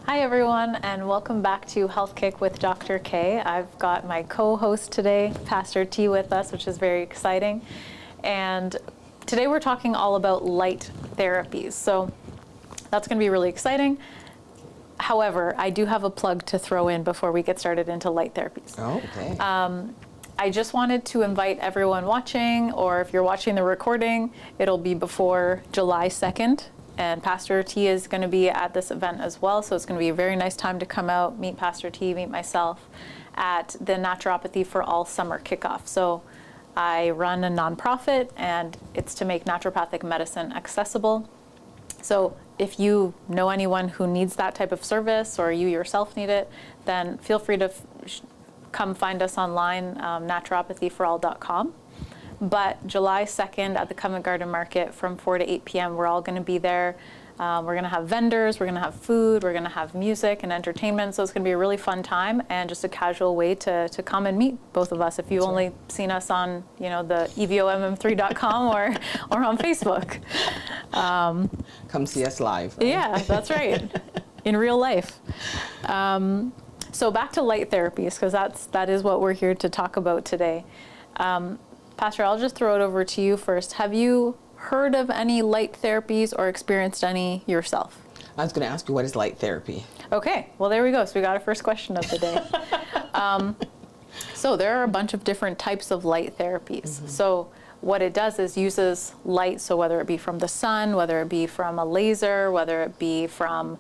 Hi everyone, and welcome back to Health Kick with Dr. K. I've got my co-host today, Pastor T, with us, which is very exciting. And today we're talking all about light therapies. So that's going to be really exciting. However, I do have a plug to throw in before we get started into light therapies. Oh, okay. I just wanted to invite everyone watching, or if you're watching the recording, it'll be before July 2nd. And Pastor T is going to be at this event as well, so it's going to be a very nice time to come out, meet Pastor T, meet myself at the Naturopathy for All Summer Kickoff. So I run a nonprofit, and it's to make naturopathic medicine accessible. So if you know anyone who needs that type of service, or you yourself need it, then feel free to come find us online, naturopathyforall.com. But July 2nd at the Covent Garden Market from 4 to 8 p.m., we're all going to be there. We're going to have vendors, we're going to have food, we're going to have music and entertainment. So it's going to be a really fun time and just a casual way to come and meet both of us if you've only seen us on, the evomm3.com or on Facebook. Come see us live. Right? Yeah, that's right. In real life. So back to light therapies, because that is what we're here to talk about today. Pastor, I'll just throw it over to you first. Have you heard of any light therapies or experienced any yourself? I was going to ask you, what is light therapy? Okay, well, there we go. So we got our first question of the day. So there are a bunch of different types of light therapies. Mm-hmm. So what it does is uses light, so whether it be from the sun, whether it be from a laser, whether it be from,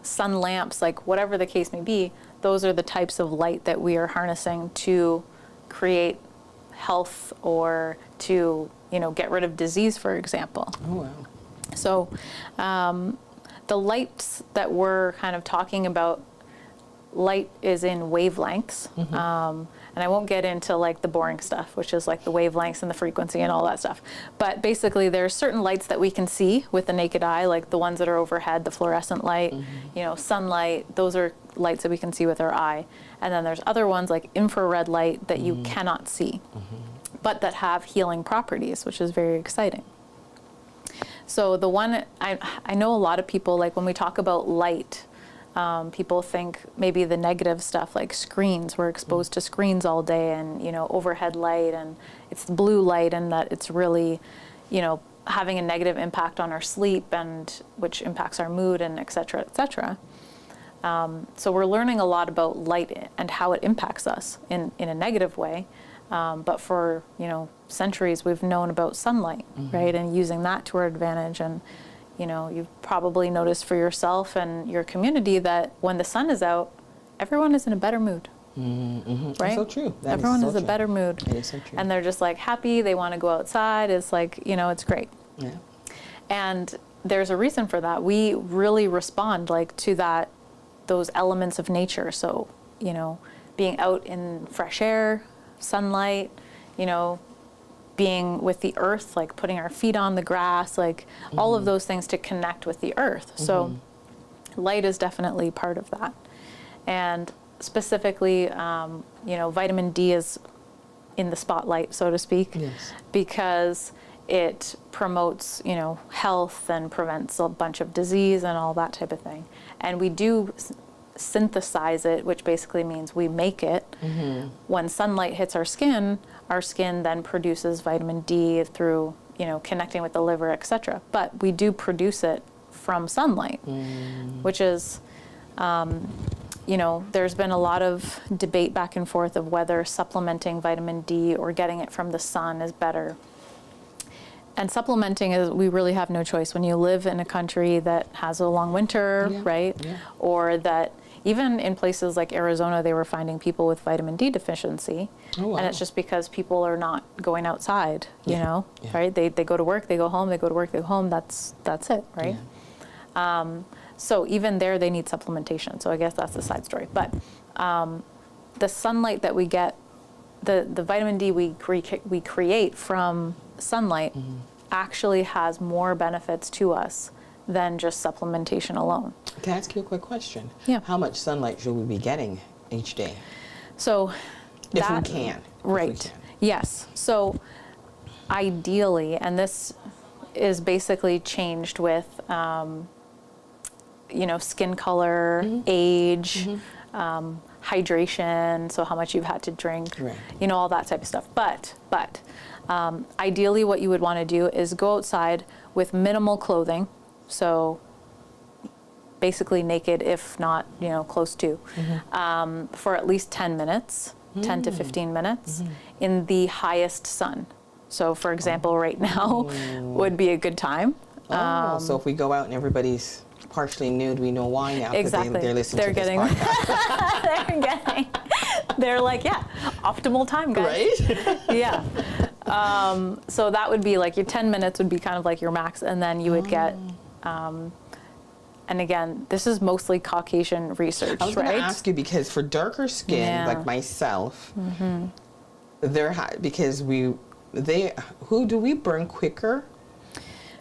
sun lamps, like whatever the case may be, those are the types of light that we are harnessing to create health or to, get rid of disease, for example. Oh, wow. So the lights that we're kind of talking about, light is in wavelengths. Mm-hmm. And I won't get into like the boring stuff, which is like the wavelengths and the frequency and all that stuff. But basically there's certain lights that we can see with the naked eye, like the ones that are overhead, the fluorescent light, mm-hmm. Sunlight, those are lights that we can see with our eye. And then there's other ones like infrared light that you cannot see, but that have healing properties, which is very exciting. So the one, I know a lot of people, like when we talk about light, people think maybe the negative stuff like screens. We're exposed to screens all day and, overhead light, and it's the blue light, and that it's really, having a negative impact on our sleep, and which impacts our mood, and et cetera, et cetera. So we're learning a lot about light and how it impacts us in a negative way. But for, centuries we've known about sunlight, right? And using that to our advantage. And, you've probably noticed for yourself and your community that when the sun is out, everyone is in a better mood, right? That's so true. Everyone is in a better mood. It is so true. And they're just like happy, they want to go outside. It's like, it's great. Yeah. And there's a reason for that. We really respond to those elements of nature. So, being out in fresh air, sunlight, being with the earth, like putting our feet on the grass, like all of those things to connect with the earth. So light is definitely part of that. And specifically, vitamin D is in the spotlight, so to speak, because it promotes, health and prevents a bunch of disease and all that type of thing. And we do synthesize it, which basically means we make it. When sunlight hits our skin then produces vitamin D through, connecting with the liver, etc. But we do produce it from sunlight, which is, there's been a lot of debate back and forth of whether supplementing vitamin D or getting it from the sun is better. And supplementing is, we really have no choice. When you live in a country that has a long winter, right? Yeah. Or that even in places like Arizona, they were finding people with vitamin D deficiency. Oh, wow. And it's just because people are not going outside, right? They go to work, they go home, they go to work, they go home. That's it, right? Yeah. So even there, they need supplementation. So I guess that's a side story. But the sunlight that we get, the vitamin D we create from sunlight actually has more benefits to us than just supplementation alone. Can I ask you a quick question? Yeah. How much sunlight should we be getting each day? So if we can. Right. Yes. So ideally, and this is basically changed with skin color, age, hydration, so how much you've had to drink, Right. all that type of stuff. But ideally what you would want to do is go outside with minimal clothing, so basically naked, if not, close to, for at least 10 minutes, 10 to 15 minutes in the highest sun. So for example, right now would be a good time. So if we go out and everybody's partially nude, we know why now. Exactly. They're listening to this podcast. They're like, yeah, optimal time, guys. Right? Yeah. So that would be like your 10 minutes would be kind of like your max, and then you would get, and again, this is mostly Caucasian research, I was going to ask you, because for darker skin, like myself, because who do we burn quicker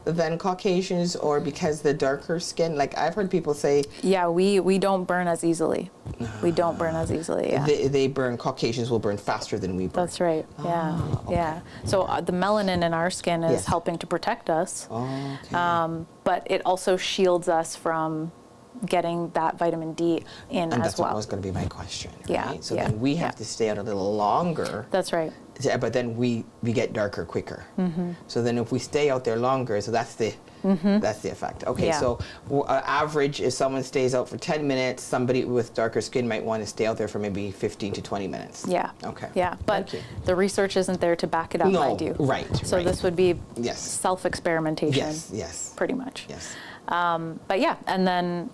than Caucasians, or because the darker skin? Like I've heard people say, yeah, we don't burn as easily. We don't burn as easily. Yeah. They burn. Caucasians will burn faster than we burn. That's right. Yeah. Okay. Yeah. So the melanin in our skin is helping to protect us. Okay. But it also shields us from getting that vitamin D in and as that's well. what was going to be my question. Right? Yeah. So then we have to stay out a little longer. That's right. But then we get darker quicker. So then if we stay out there longer, so that's the effect. Okay, so average, if someone stays out for 10 minutes, somebody with darker skin might want to stay out there for maybe 15 to 20 minutes. Yeah. Okay. Yeah, but the research isn't there to back it up. I do. Right. So this would be Yes. self-experimentation. Yes. Pretty much. Yes. But yeah, and then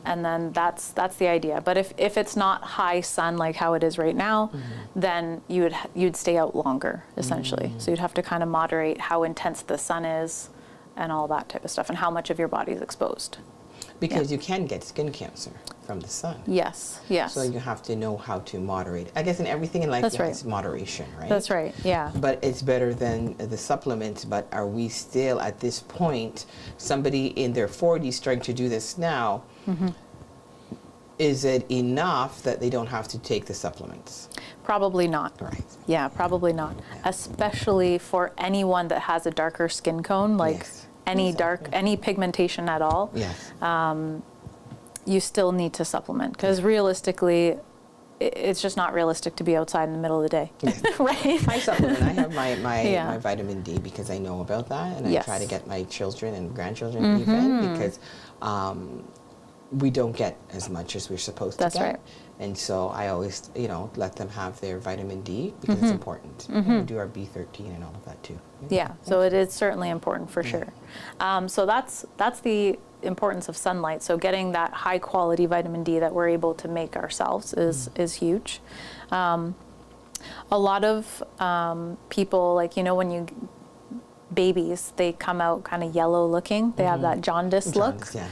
that's the idea. But if it's not high sun like how it is right now, then you'd stay out longer essentially. So you'd have to kind of moderate how intense the sun is and all that type of stuff, and how much of your body is exposed. Because you can get skin cancer from the sun. Yes. So you have to know how to moderate. I guess in everything in life, it's moderation, right? That's right. Yeah. But it's better than the supplements. But are we still at this point, somebody in their 40s trying to do this now, is it enough that they don't have to take the supplements? Probably not. Right. Yeah, probably not. Especially for anyone that has a darker skin cone, like any pigmentation at all. Yes. You still need to supplement, because realistically, it's just not realistic to be outside in the middle of the day. Yes. Right? I supplement. I have my vitamin D because I know about that, and I Yes. try to get my children and grandchildren even, because we don't get as much as we're supposed to That's get. right. And so I always, let them have their vitamin D because it's important. And we do our B13 and all of that too. Yeah, so it is certainly important for sure. So that's the importance of sunlight. So getting that high quality vitamin D that we're able to make ourselves is huge. A lot of people, like, when babies, they come out kind of yellow looking. They have that jaundice look. Yeah.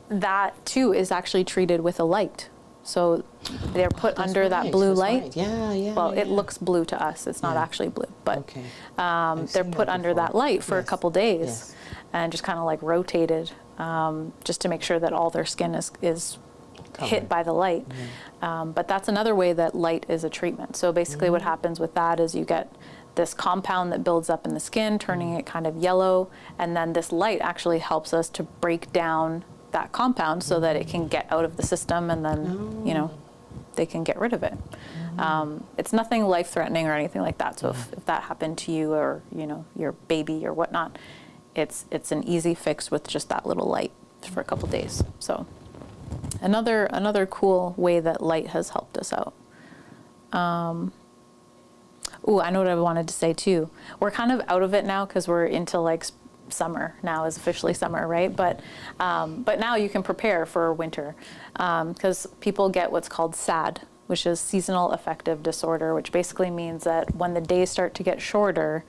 That too is actually treated with a light. So they're put under that blue light. Right. Yeah. Well, it looks blue to us. It's not actually blue, but they're put under that light for a couple days and just kind of like rotated, just to make sure that all their skin is hit by the light. But that's another way that light is a treatment. So basically what happens with that is you get this compound that builds up in the skin, turning it kind of yellow, and then this light actually helps us to break down that compound so that it can get out of the system, and then they can get rid of it. It's nothing life-threatening or anything like that. So if that happened to you, or your baby or whatnot, it's an easy fix with just that little light for a couple days. So another cool way that light has helped us out. I know what I wanted to say too. We're kind of out of it now because we're into like summer. Now is officially summer, right? But now you can prepare for winter, because people get what's called SAD, which is seasonal affective disorder, which basically means that when the days start to get shorter,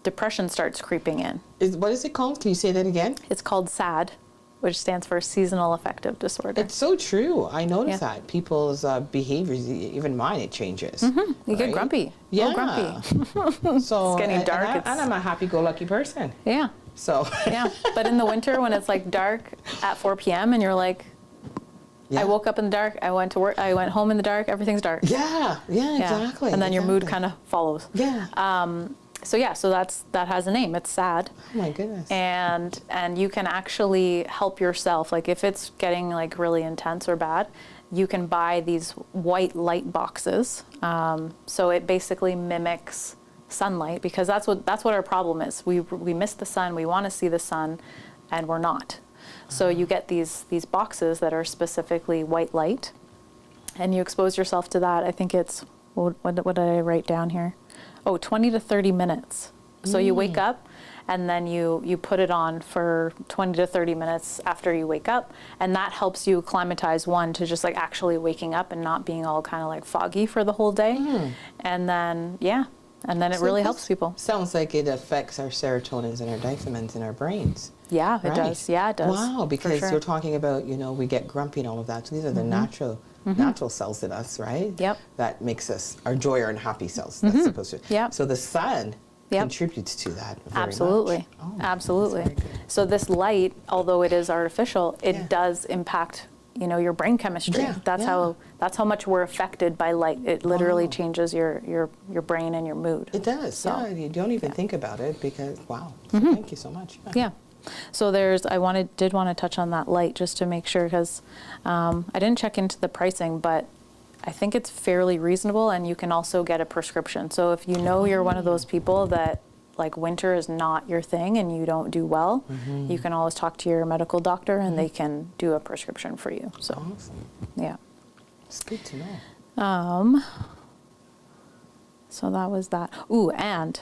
depression starts creeping in. What is it called? Can you say that again? It's called SAD, which stands for seasonal affective disorder. It's so true. I notice that people's behaviors, even mine, it changes. You get grumpy. Yeah. Grumpy. So it's getting dark. And I'm a happy-go-lucky person. Yeah. So. Yeah. But in the winter, when it's like dark at 4 p.m. and you're like, I woke up in the dark, I went to work, I went home in the dark, everything's dark. Yeah, exactly. And then your mood kind of follows. Yeah. So yeah, so that has a name. It's SAD. Oh my goodness. And you can actually help yourself. Like if it's getting like really intense or bad, you can buy these white light boxes. So it basically mimics sunlight, because that's what our problem is. We miss the sun. We want to see the sun, and we're not. So you get these boxes that are specifically white light, and you expose yourself to that. I think it's, what did I write down here? Oh, 20 to 30 minutes. So you wake up, and then you put it on for 20 to 30 minutes after you wake up, and that helps you acclimatize, one, to just like actually waking up and not being all kind of like foggy for the whole day. And then it So really this helps people. Sounds like it affects our serotonins and our dopamines in our brains. Yeah, it Right. does. Yeah, it does. Wow, because sure. you're talking about, we get grumpy and all of that. So these are the natural cells in us, right? Yep. That makes us our joy and happy cells. That's supposed to. Yep. So the sun Yep. contributes to that very Absolutely. much. Oh, Absolutely. that's very good. So this light, although it is artificial, it Yeah. does impact, your brain chemistry. Yeah, That's yeah. how much we're affected by light. It literally Wow. changes your brain and your mood. It does. So, yeah, you don't even think about it because wow. So thank you so much. Yeah. So I did want to touch on that light just to make sure, because I didn't check into the pricing, but I think it's fairly reasonable, and you can also get a prescription. So if you know you're one of those people that like winter is not your thing and you don't do well, you can always talk to your medical doctor, and they can do a prescription for you. So Awesome. yeah. It's good to know. So that was that. Ooh, and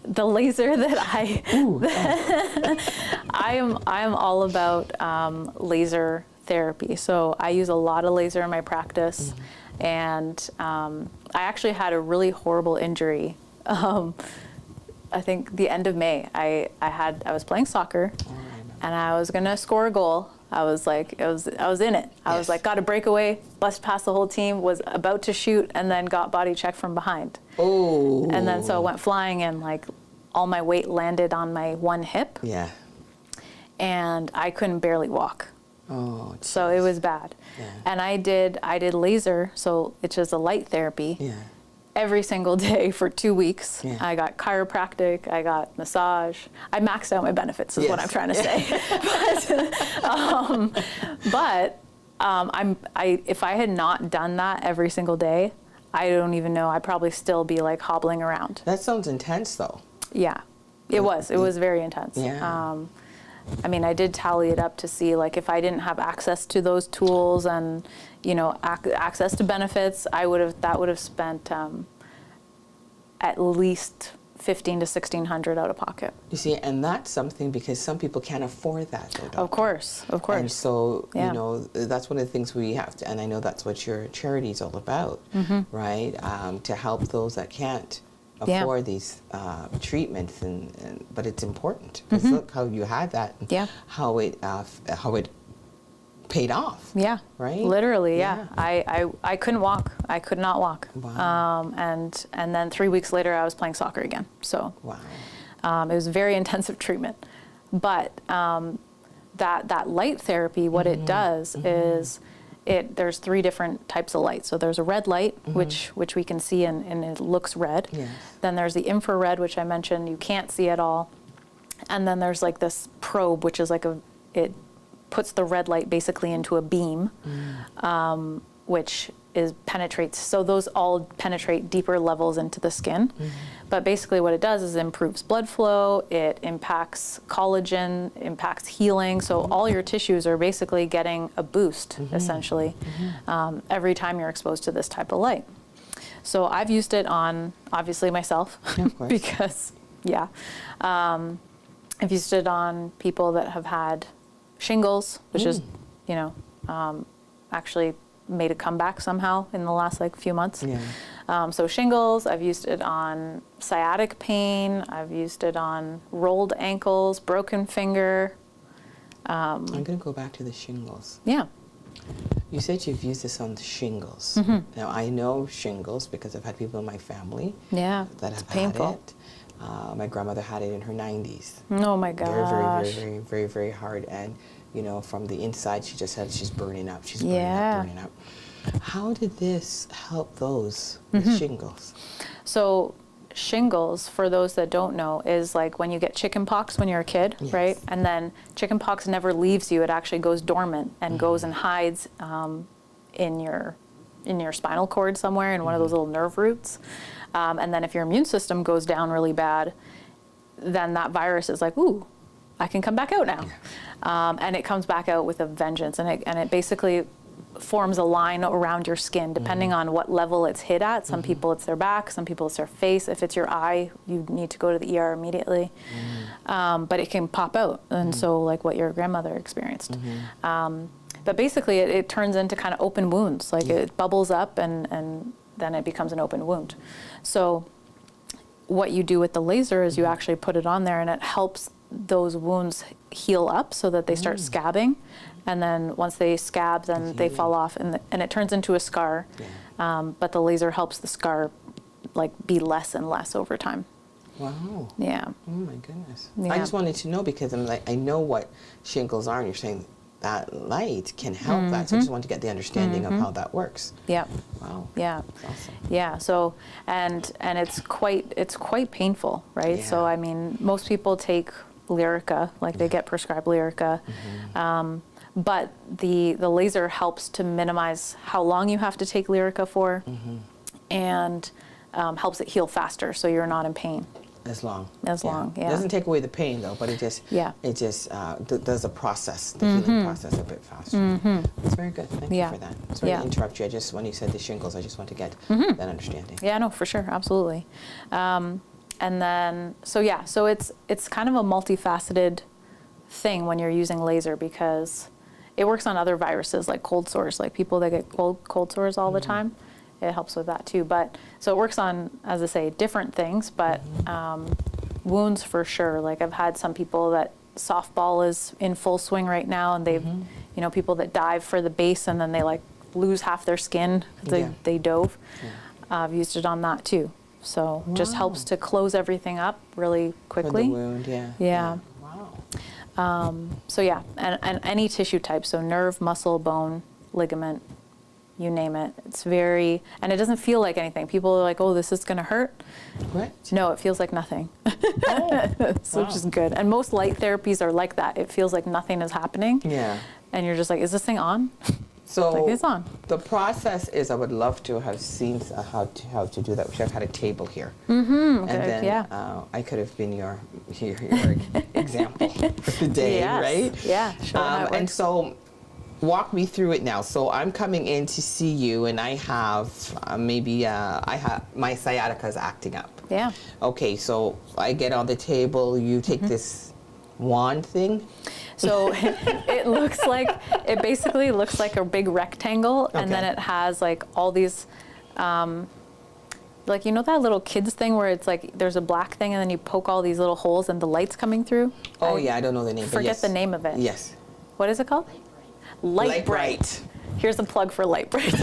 the laser that I am all about laser therapy. So I use a lot of laser in my practice, and I actually had a really horrible injury. I think the end of May. I was playing soccer, and I was gonna score a goal. I was like, I was in it. I was like, got a breakaway, bust past the whole team, was about to shoot, and then got body checked from behind. Oh. And then so I went flying, and like all my weight landed on my one hip, Yeah. and I couldn't barely walk. Oh. So it was bad. Yeah. And I did laser, so it's just a light therapy. Yeah. Every single day for 2 weeks. Yeah. I got chiropractic, I got massage. I maxed out my benefits is what Yes. I'm trying to say. If I had not done that every single day, I don't even know, I'd probably still be like hobbling around. That sounds intense though. Yeah, it was very intense. Yeah. I mean, I did tally it up to see, like, if I didn't have access to those tools and, access to benefits, that would have spent at least $1,500 to $1,600 out of pocket. You see, and that's something because some people can't afford that though. Doctor. Of course. And so, Yeah. that's one of the things we have to, and I know that's what your charity is all about, right? To help those that can't Yeah. afford these treatments, but it's important because look how you had that, and Yeah. how it paid off. Yeah. Right? Literally, yeah. I couldn't walk. I could not walk. Wow. And then 3 weeks later, I was playing soccer again. So Wow. it was very intensive treatment. But that light therapy, what it does is there's 3 different types of light. So there's a red light, which we can see and it looks red. Yes. Then there's the infrared, which I mentioned you can't see at all. And then there's like this probe, which is like it puts the red light basically into a beam, which penetrates. So those all penetrate deeper levels into the skin. But basically what it does is it improves blood flow, it impacts collagen, impacts healing. So all your tissues are basically getting a boost, essentially, every time you're exposed to this type of light. So I've used it on, obviously, myself, Of course. because, I've used it on people that have had shingles, which is, actually made a comeback somehow in the last few months. Yeah. So shingles, I've used it on sciatic pain, I've used it on rolled ankles, broken finger. I'm going to go back to the shingles. Yeah. You said you've used this on the shingles. Now, I know shingles because I've had people in my family Yeah. that It's have painful. had it. My grandmother had it in her 90s. Oh my Very, gosh. very, very, very, very hard. And, from the inside, she just said she's burning up. She's Yeah. burning up. How did this help those with shingles? So shingles, for those that don't know, is like when you get chicken pox when you're a kid, Yes. right? And then chicken pox never leaves you. It actually goes dormant and goes and hides in your spinal cord somewhere in one of those little nerve roots. And then if your immune system goes down really bad, then that virus is like, ooh, I can come back out now. And it comes back out with a vengeance. And it basically forms a line around your skin, depending on what level it's hit at. Some people it's their back, some people it's their face. If it's your eye, you need to go to the ER immediately. But it can pop out. And so like what your grandmother experienced. But basically it turns into kind of open wounds. Like it bubbles up and then it becomes an open wound. So what you do with the laser is you actually put it on there and it helps those wounds heal up so that they start scabbing. And then once they scab, then they fall off and it turns into a scar. But the laser helps the scar like be less and less over time. Wow. Yeah. Oh my goodness. Yeah. I just wanted to know because I'm like, I know what shingles are and you're saying that light can help that. So I just want to get the understanding of how that works. Yeah. Wow. Yeah. That's awesome. Yeah. So and it's quite painful, right? Yeah. So I mean, most people take Lyrica, like they get prescribed Lyrica. But the laser helps to minimize how long you have to take Lyrica for, and helps it heal faster, so you're not in pain. As long. Yeah. It doesn't take away the pain though, but it just does the process, the healing process a bit faster. That's very good. Thank you for that. Sorry to interrupt you. I just when you said the shingles, I just want to get that understanding. Yeah, no, for sure, absolutely. And then so it's kind of a multifaceted thing when you're using laser because it works on other viruses like cold sores, like people that get cold sores all the time. It helps with that too. But so it works on, as I say, different things, but wounds for sure. Like I've had some people that softball is in full swing right now, and they've, people that dive for the base and then they like lose half their skin because they dove. I've used it on that too. So just helps to close everything up really quickly. For the wound, Yeah. Wow. So yeah, and any tissue type, so nerve, muscle, bone, ligament, you name it. It's very, and it doesn't feel like anything. People are like, oh, this is gonna hurt. What? No, it feels like nothing. So which is good. And most light therapies are like that. It feels like nothing is happening. Yeah. And you're just like, is this thing on? So like, it's on. the process is I would love to have seen how to do that. Which I've had a table here, and then I could have been your example for the day, right? Yeah, sure. And so walk me through it now. So I'm coming in to see you, and I have my sciatica is acting up. Yeah. Okay, so I get on the table. You take this wand thing. So it basically looks like a big rectangle, and then it has like all these, like that little kids thing where it's like there's a black thing and then you poke all these little holes and the light's coming through. Oh I don't know the name. Forget the name of it. Yes. What is it called? Light Bright. Here's a plug for Light Bright.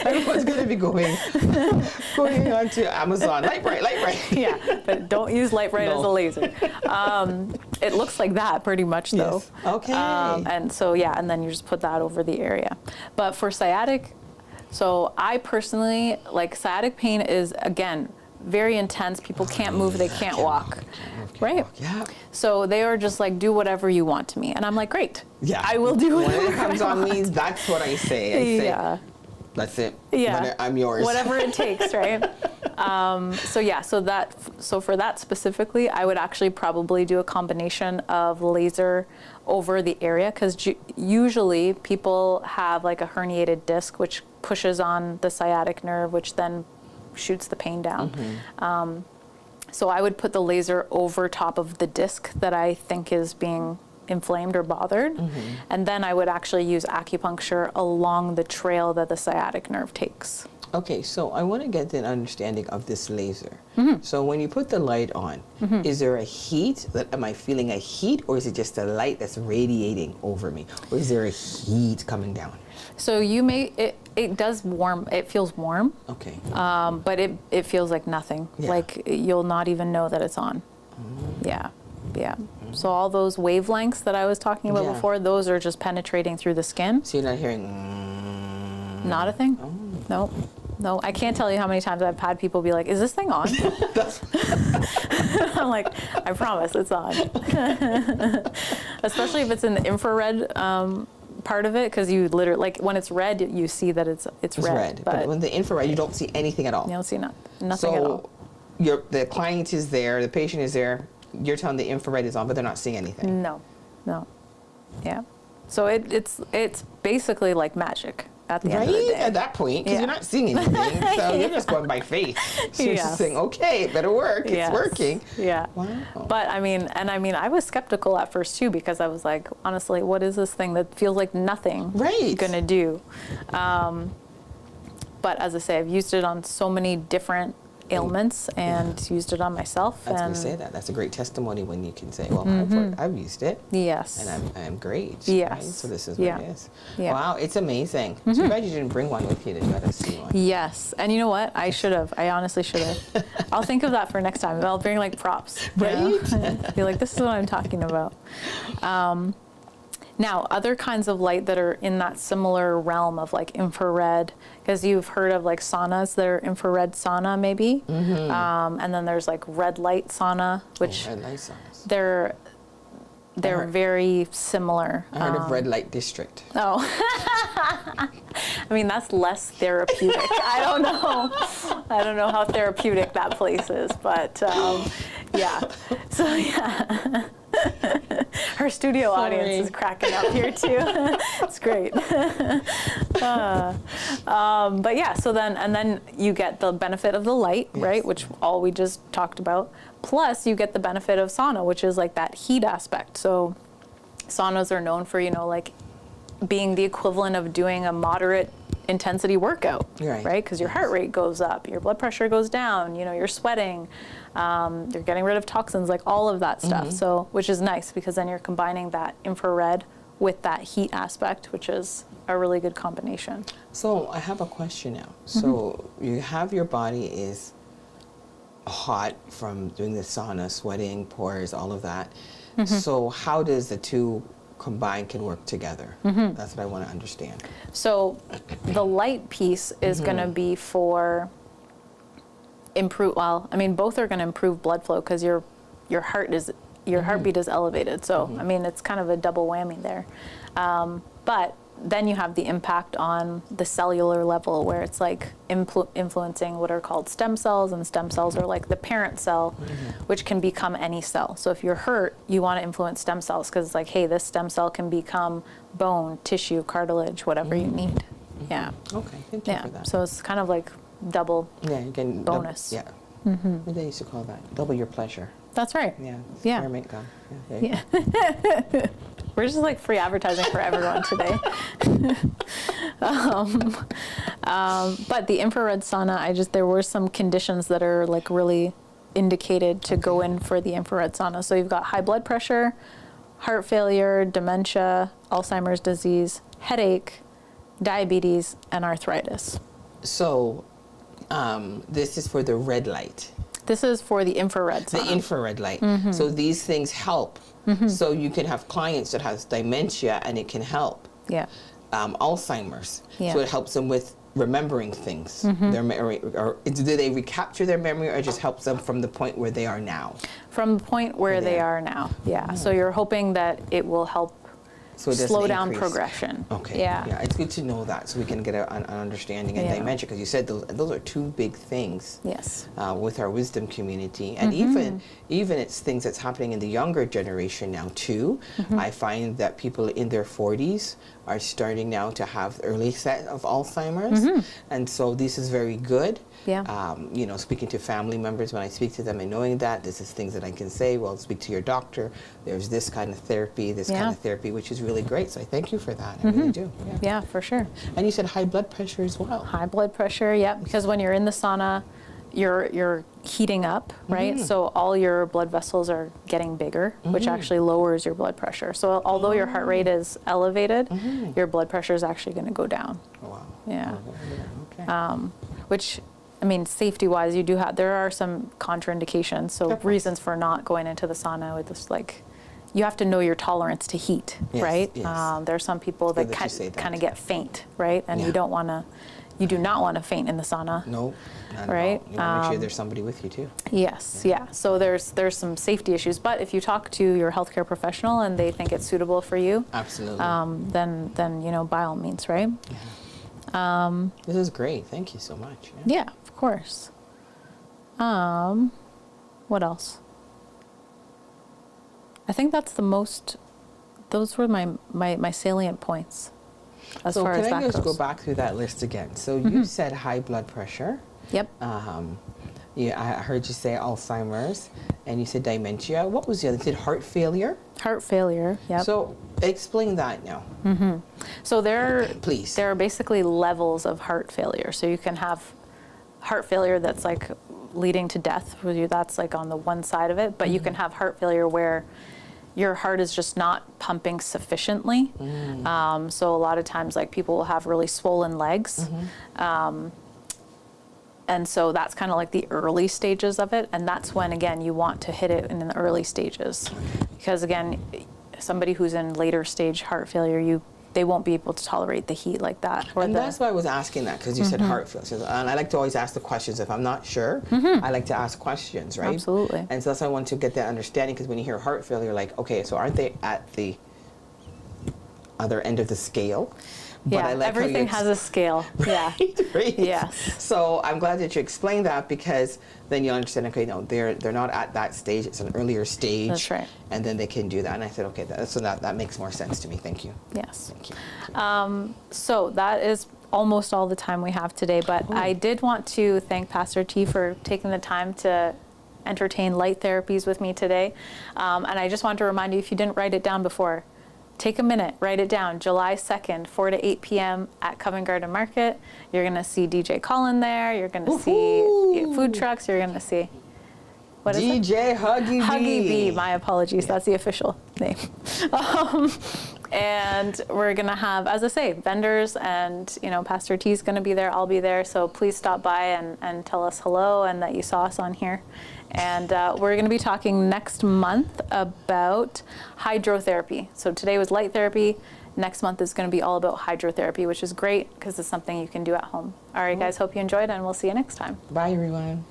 Everyone's going to be going on to Amazon. Light Bright. Yeah, but don't use Light Bright as a laser. It looks like that pretty much though. Yes. Okay. And so and then you just put that over the area. But for sciatic, so I personally, like sciatic pain is, again, very intense. People can't move, they can't walk. Right? Yeah. So they are just like, do whatever you want to me. And I'm like, great. Yeah. I will do whatever When it comes on me, that's what I say. I say, that's it. Yeah. I'm yours. Whatever it takes, right? So for that specifically, I would actually probably do a combination of laser over the area because usually people have like a herniated disc which pushes on the sciatic nerve, which then shoots the pain down. So I would put the laser over top of the disc that I think is being inflamed or bothered. And then I would actually use acupuncture along the trail that the sciatic nerve takes. Okay, so I want to get an understanding of this laser. So when you put the light on, is there a heat? Am I feeling a heat, or is it just a light that's radiating over me? Or is there a heat coming down? So it does warm, it feels warm. Okay. But it feels like nothing. Yeah. Like you'll not even know that it's on. Yeah. So all those wavelengths that I was talking about before, those are just penetrating through the skin. So you're not hearing... Not a thing? Oh. Nope. No, I can't tell you how many times I've had people be like, is this thing on? I'm like, I promise it's on. Especially if it's in the infrared part of it, because you literally, like when it's red, you see that it's red. But when the infrared, you don't see anything at all. You don't see nothing at all. So the client is there, the patient is there, you're telling the infrared is on, but they're not seeing anything. No. Yeah. So it's basically like magic at the end of the day. At that point, because you're not seeing anything, so you're just going by faith. So you're just saying, okay, it better work. It's working. Yeah. Wow. But I mean, I was skeptical at first too, because I was like, honestly, what is this thing that feels like nothing gonna do? But as I say, I've used it on so many different ailments and used it on myself. I was going to say that. That's a great testimony when you can say, well, I've used it. Yes. And I'm great. Yes. Right? So this is what it is. Yeah. Wow, it's amazing. Too bad you didn't bring one with you to let us see one. Yes. And you know what? I should have. I honestly should have. I'll think of that for next time. I'll bring like props. Right? Be like, this is what I'm talking about. Now, other kinds of light that are in that similar realm of like infrared, because you've heard of like saunas that are infrared sauna maybe, and then there's like red light sauna, which red light saunas. they're very similar. I heard of red light district. Oh, I mean that's less therapeutic. I don't know how therapeutic that place is, but yeah. So yeah. Her studio audience is cracking up here too. It's great. But yeah, so then you get the benefit of the light, right? Which all we just talked about. Plus you get the benefit of sauna, which is like that heat aspect. So saunas are known for, like being the equivalent of doing a moderate intensity workout, right? Because your heart rate goes up, your blood pressure goes down, you're sweating. You're getting rid of toxins, like all of that stuff. So, which is nice because then you're combining that infrared with that heat aspect, which is a really good combination. So I have a question now. So you have your body is hot from doing the sauna, sweating, pores, all of that. So how does the two combined can work together? That's what I want to understand. So the light piece is going to be for both are going to improve blood flow because your heartbeat is elevated. So it's kind of a double whammy there. But then you have the impact on the cellular level where it's like influencing what are called stem cells, and stem cells are like the parent cell, which can become any cell. So if you're hurt, you want to influence stem cells because it's like, hey, this stem cell can become bone, tissue, cartilage, whatever you need. Yeah. Okay, thank you for that. So it's kind of like double bonus. What they used to call that? Double your pleasure. That's right. Yeah. Yeah. Experiment gum. Yeah. We're just like free advertising for everyone today. But the infrared sauna, there were some conditions that are like really indicated to go in for the infrared sauna. So you've got high blood pressure, heart failure, dementia, Alzheimer's disease, headache, diabetes, and arthritis. So this is for the red light. This is for the infrared sauna. The infrared light. So these things help. So you can have clients that has dementia and it can help. Yeah. Alzheimer's. Yeah. So it helps them with remembering things. Their memory, or do they recapture their memory, or just helps them from the point where they are now? From the point where they are now. Yeah. So you're hoping that it will help slow down progression. Okay. Yeah. It's good to know that so we can get an understanding and dementia, because you said those are two big things. Yes. With our wisdom community, and even it's things that's happening in the younger generation now too. I find that people in their 40s are starting now to have early set of Alzheimer's, and so this is very good. Yeah. Speaking to family members, when I speak to them and knowing that this is things that I can say, well, speak to your doctor. There's this kind of therapy, which is really great. So I thank you for that. I really do. Yeah, for sure. And you said high blood pressure as well. High blood pressure, yeah, because when you're in the sauna, you're heating up, right? So all your blood vessels are getting bigger, which actually lowers your blood pressure. So although your heart rate is elevated, your blood pressure is actually going to go down. Oh, wow. Yeah. Okay. Which, safety-wise, there are some contraindications. So reasons for not going into the sauna with this, you have to know your tolerance to heat, right? Yes. There are some people that kind of get faint, right? And you don't want to You do not want to faint in the sauna. No, not right? at all. You want to make sure there's somebody with you too. Yes, yeah. So there's some safety issues, but if you talk to your healthcare professional and they think it's suitable for you, absolutely, then by all means, right? Yeah. This is great. Thank you so much. Yeah, of course. What else? I think that's the most. Those were my salient points. As far as that goes. So can I just go back through that list again? So you said high blood pressure. Yep. Yeah, I heard you say Alzheimer's, and you said dementia. What was the other? You said heart failure. Heart failure. Yep. So explain that now. So there are basically levels of heart failure. So you can have heart failure that's like leading to death. That's like on the one side of it, but you can have heart failure where your heart is just not pumping sufficiently. So a lot of times, like, people will have really swollen legs. And so that's kind of like the early stages of it. And that's when, again, you want to hit it in the early stages. Because, again, somebody who's in later stage heart failure, they won't be able to tolerate the heat like that. And that's why I was asking that, because you said heart failure. And I like to always ask the questions. If I'm not sure, I like to ask questions, right? Absolutely. And so that's why I want to get that understanding, because when you hear heart failure, like, okay, so aren't they at the other end of the scale? But yeah, everything has a scale. Yeah. Right? Yes. So I'm glad that you explained that, because then you'll understand, okay, no, they're not at that stage. It's an earlier stage. That's right. And then they can do that. And I said, okay, so that makes more sense to me. Thank you. Yes. Thank you. So that is almost all the time we have today. But I did want to thank Pastor T for taking the time to entertain light therapies with me today. And I just want to remind you, if you didn't write it down before, take a minute, write it down. July 2nd, 4 to 8 p.m. at Covent Garden Market. You're going to see DJ Colin there. You're going to see food trucks. You're going to see, what is it? DJ Huggy B. Huggy B. My apologies. Yeah. That's the official name. And we're going to have, as I say, vendors, and, Pastor T's going to be there. I'll be there. So please stop by and tell us hello and that you saw us on here. And we're going to be talking next month about hydrotherapy. So today was light therapy. Next month is going to be all about hydrotherapy, which is great because it's something you can do at home. All right, guys, hope you enjoyed, and we'll see you next time. Bye, everyone.